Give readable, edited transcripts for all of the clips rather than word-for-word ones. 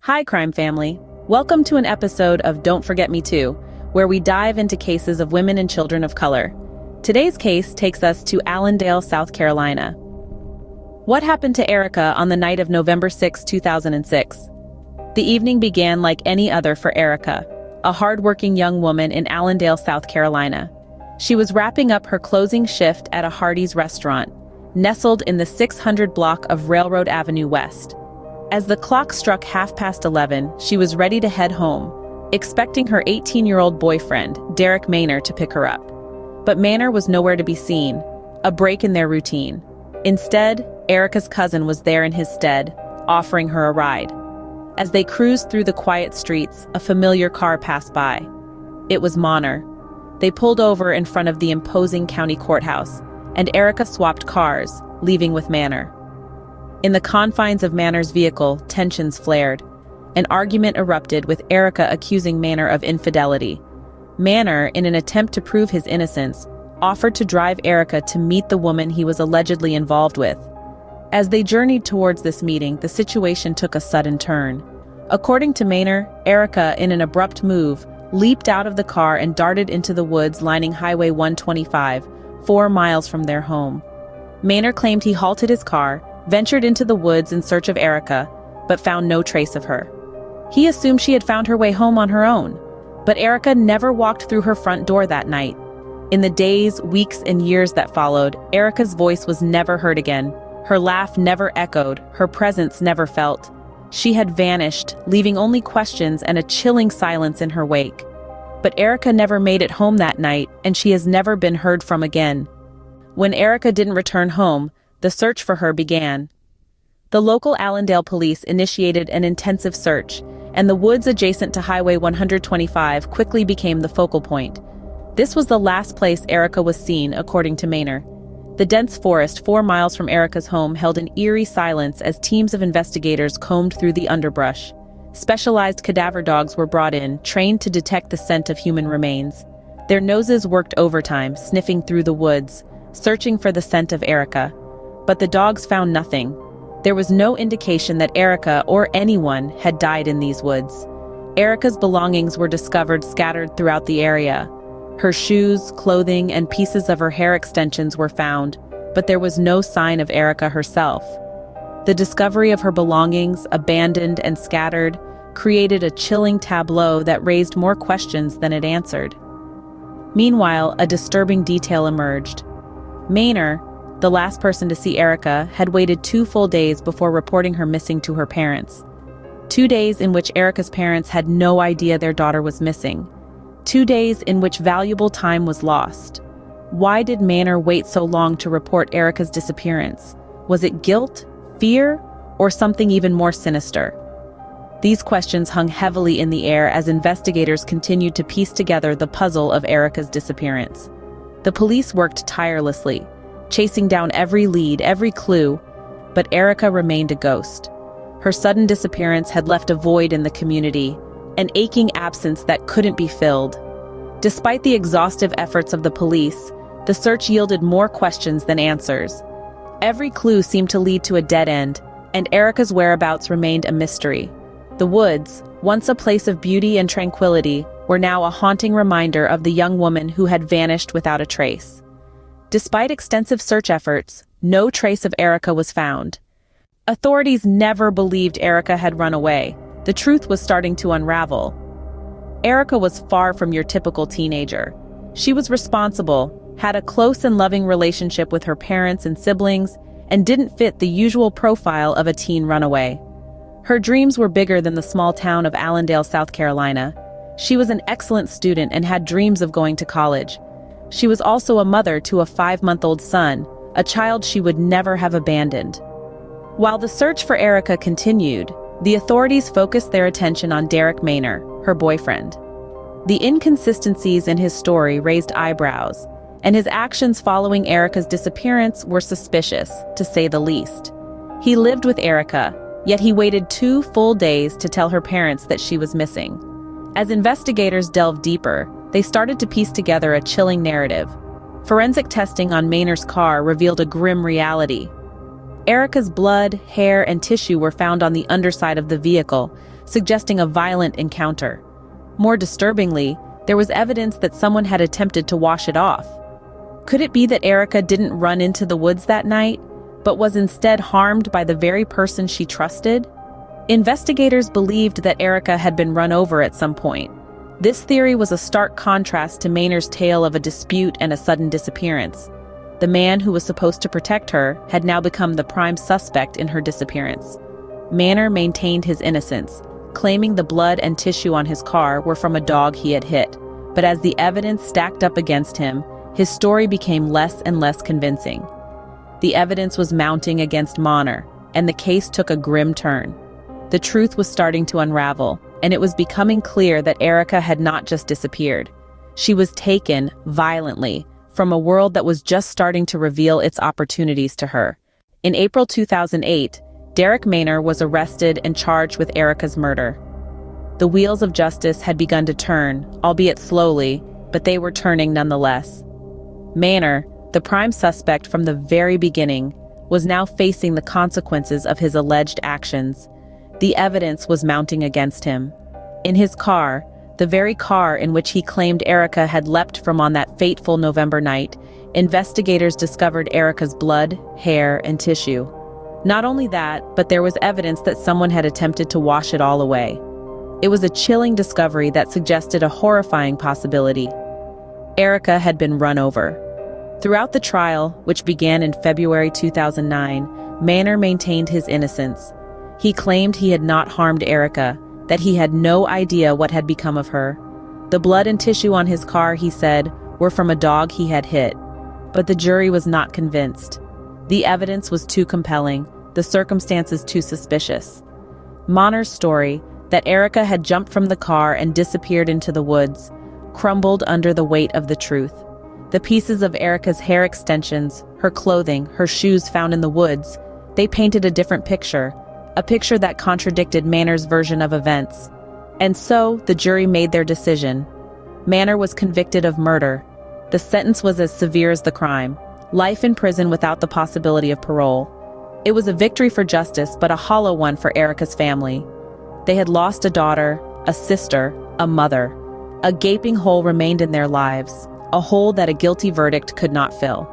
Hi, crime family. Welcome to an episode of Don't Forget Me Too, where we dive into cases of women and children of color. Today's case takes us to Allendale, South Carolina. What happened to Erica on the night of November 6, 2006? The evening began like any other for Erica, a hardworking young woman in Allendale, South Carolina. She was wrapping up her closing shift at a Hardee's restaurant, nestled in the 600 block of Railroad Avenue West. As the clock struck 11:30, she was ready to head home, expecting her 18-year-old boyfriend, Derek Maynor, to pick her up. But Maynor was nowhere to be seen, a break in their routine. Instead, Erica's cousin was there in his stead, offering her a ride. As they cruised through the quiet streets, a familiar car passed by. It was Maynor. They pulled over in front of the imposing county courthouse, and Erica swapped cars, leaving with Maynor. In the confines of Maynor's vehicle, tensions flared. An argument erupted, with Erica accusing Maynor of infidelity. Maynor, in an attempt to prove his innocence, offered to drive Erica to meet the woman he was allegedly involved with. As they journeyed towards this meeting, the situation took a sudden turn. According to Maynor, Erica, in an abrupt move, leaped out of the car and darted into the woods lining Highway 125, 4 miles from their home. Maynor claimed he halted his car, ventured into the woods in search of Erica, but found no trace of her. He assumed she had found her way home on her own, but Erica never walked through her front door that night. In the days, weeks, and years that followed, Erica's voice was never heard again. Her laugh never echoed, her presence never felt. She had vanished, leaving only questions and a chilling silence in her wake. But Erica never made it home that night, and she has never been heard from again. When Erica didn't return home, the search for her began. The local Allendale police initiated an intensive search, and the woods adjacent to Highway 125 quickly became the focal point. This was the last place Erica was seen, according to Maynor. The dense forest 4 miles from Erica's home held an eerie silence as teams of investigators combed through the underbrush. Specialized cadaver dogs were brought in, trained to detect the scent of human remains. Their noses worked overtime, sniffing through the woods, searching for the scent of Erica. But the dogs found nothing. There was no indication that Erica or anyone had died in these woods. Erica's belongings were discovered scattered throughout the area. Her shoes, clothing, and pieces of her hair extensions were found, but there was no sign of Erica herself. The discovery of her belongings, abandoned and scattered, created a chilling tableau that raised more questions than it answered. Meanwhile, a disturbing detail emerged. Maynor, the last person to see Erica, had waited 2 full days before reporting her missing to her parents. 2 days in which Erica's parents had no idea their daughter was missing. 2 days in which valuable time was lost. Why did Maynor wait so long to report Erica's disappearance? Was it guilt, fear, or something even more sinister? These questions hung heavily in the air as investigators continued to piece together the puzzle of Erica's disappearance. The police worked tirelessly, chasing down every lead, every clue, but Erica remained a ghost. Her sudden disappearance had left a void in the community, an aching absence that couldn't be filled. Despite the exhaustive efforts of the police, the search yielded more questions than answers. Every clue seemed to lead to a dead end, and Erica's whereabouts remained a mystery. The woods, once a place of beauty and tranquility, were now a haunting reminder of the young woman who had vanished without a trace. Despite extensive search efforts, no trace of Erica was found. Authorities never believed Erica had run away. The truth was starting to unravel. Erica was far from your typical teenager. She was responsible, had a close and loving relationship with her parents and siblings, and didn't fit the usual profile of a teen runaway. Her dreams were bigger than the small town of Allendale, South Carolina. She was an excellent student and had dreams of going to college. She was also a mother to a 5-month-old son, a child she would never have abandoned. While the search for Erica continued, the authorities focused their attention on Derek Maynor, her boyfriend. The inconsistencies in his story raised eyebrows, and his actions following Erica's disappearance were suspicious, to say the least. He lived with Erica, yet he waited 2 full days to tell her parents that she was missing. As investigators delved deeper, they started to piece together a chilling narrative. Forensic testing on Maynor's car revealed a grim reality. Erica's blood, hair, and tissue were found on the underside of the vehicle, suggesting a violent encounter. More disturbingly, there was evidence that someone had attempted to wash it off. Could it be that Erica didn't run into the woods that night, but was instead harmed by the very person she trusted? Investigators believed that Erica had been run over at some point. This theory was a stark contrast to Maynard's tale of a dispute and a sudden disappearance. The man who was supposed to protect her had now become the prime suspect in her disappearance. Maynard maintained his innocence, claiming the blood and tissue on his car were from a dog he had hit. But as the evidence stacked up against him, his story became less and less convincing. The evidence was mounting against Monique, and the case took a grim turn. The truth was starting to unravel, and it was becoming clear that Erica had not just disappeared. She was taken, violently, from a world that was just starting to reveal its opportunities to her. In April 2008, Derek Maynard was arrested and charged with Erica's murder. The wheels of justice had begun to turn, albeit slowly, but they were turning nonetheless. Maynard, the prime suspect from the very beginning, was now facing the consequences of his alleged actions. The evidence was mounting against him. In his car, the very car in which he claimed Erica had leapt from on that fateful November night, investigators discovered Erica's blood, hair, and tissue. Not only that, but there was evidence that someone had attempted to wash it all away. It was a chilling discovery that suggested a horrifying possibility. Erica had been run over. Throughout the trial, which began in February 2009, Maynard maintained his innocence. He claimed he had not harmed Erica, that he had no idea what had become of her. The blood and tissue on his car, he said, were from a dog he had hit. But the jury was not convinced. The evidence was too compelling, the circumstances too suspicious. Maynard's story, that Erica had jumped from the car and disappeared into the woods, crumbled under the weight of the truth. The pieces of Erica's hair extensions, her clothing, her shoes found in the woods, they painted a different picture, a picture that contradicted Maynard's version of events. And so, the jury made their decision. Maynard was convicted of murder. The sentence was as severe as the crime, life in prison without the possibility of parole. It was a victory for justice, but a hollow one for Erica's family. They had lost a daughter, a sister, a mother. A gaping hole remained in their lives, a hole that a guilty verdict could not fill.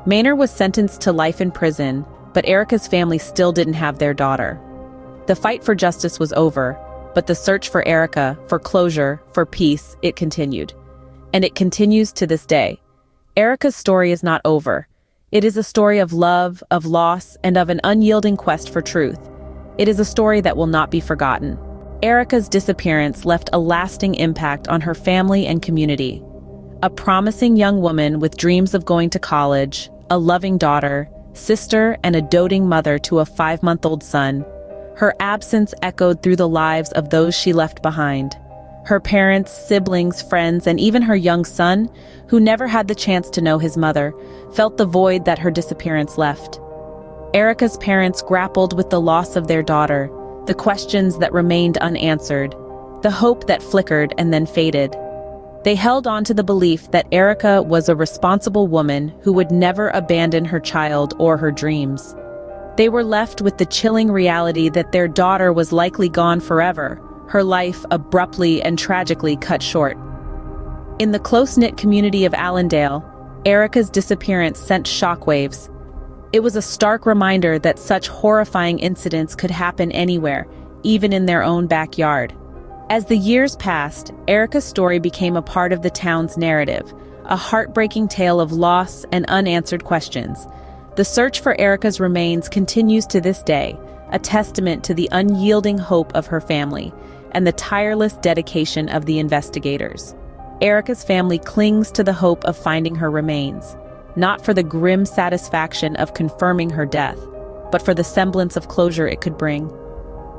Maynard was sentenced to life in prison, but Erica's family still didn't have their daughter. The fight for justice was over, but the search for Erica, for closure, for peace, it continued. And it continues to this day. Erica's story is not over. It is a story of love, of loss, and of an unyielding quest for truth. It is a story that will not be forgotten. Erica's disappearance left a lasting impact on her family and community. A promising young woman with dreams of going to college, a loving daughter, sister, and a doting mother to a 5-month-old son. Her absence echoed through the lives of those she left behind. Her parents, siblings, friends, and even her young son, who never had the chance to know his mother, felt the void that her disappearance left. Erica's parents grappled with the loss of their daughter, the questions that remained unanswered, the hope that flickered and then faded. They held on to the belief that Erica was a responsible woman who would never abandon her child or her dreams. They were left with the chilling reality that their daughter was likely gone forever, her life abruptly and tragically cut short. In the close-knit community of Allendale, Erica's disappearance sent shockwaves. It was a stark reminder that such horrifying incidents could happen anywhere, even in their own backyard. As the years passed, Erica's story became a part of the town's narrative, a heartbreaking tale of loss and unanswered questions. The search for Erica's remains continues to this day, a testament to the unyielding hope of her family and the tireless dedication of the investigators. Erica's family clings to the hope of finding her remains, not for the grim satisfaction of confirming her death, but for the semblance of closure it could bring.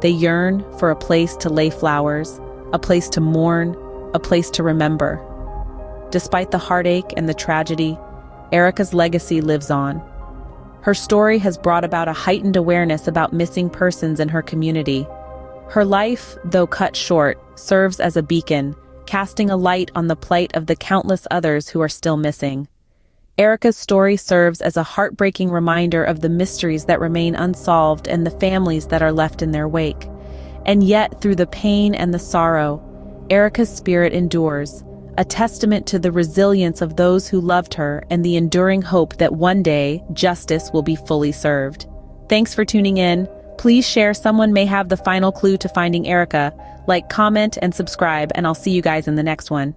They yearn for a place to lay flowers, a place to mourn, a place to remember. Despite the heartache and the tragedy, Erica's legacy lives on. Her story has brought about a heightened awareness about missing persons in her community. Her life, though cut short, serves as a beacon, casting a light on the plight of the countless others who are still missing. Erica's story serves as a heartbreaking reminder of the mysteries that remain unsolved and the families that are left in their wake. And yet, through the pain and the sorrow, Erica's spirit endures, a testament to the resilience of those who loved her and the enduring hope that one day justice will be fully served. Thanks for tuning in. Please share, someone may have the final clue to finding Erica. Like, comment, and subscribe, and I'll see you guys in the next one.